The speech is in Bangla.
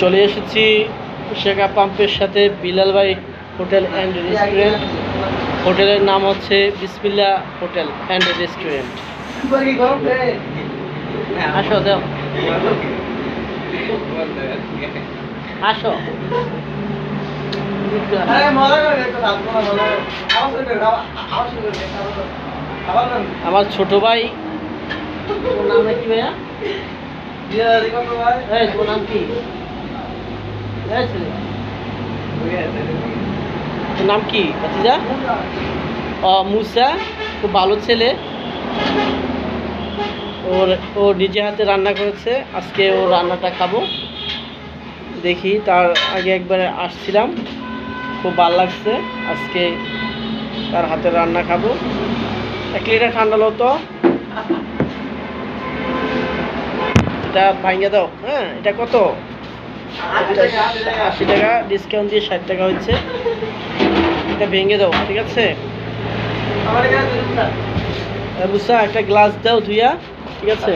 চলে এসেছি শেখা পাম্পের সাথে বিলাল ভাই হোটেল অ্যান্ড রেস্টুরেন্ট। হোটেলের নাম হচ্ছে বিসমিল্লাহ হোটেল অ্যান্ড রেস্টুরেন্ট। আসো দাও, আসো। আমার ছোট ভাই, তোর নাম কি ভাইয়া? তোর নাম কি? তোর নাম কি ভাতিজা? মুসা, খুব ভালো ছেলে। ও নিজে হাতে রান্না করেছে, আজকে ও রান্নাটা খাবো। দেখি, তার আগে একবার আসছিলাম, খুব ভালো লাগছে। আজকে তার হাতে রান্না খাবো। 1 লিটার ঠান্ডা লো তো, এটা ভাঙিয়ে দাও। হ্যাঁ, এটা কত? 80 টাকা, ডিসকাউন্ট দিয়ে 60 টাকা হচ্ছে। এটা ভেঙে দাও, ঠিক আছে? বুঝছা, একটা গ্লাস দাও ধুইয়া, ঠিক আছে?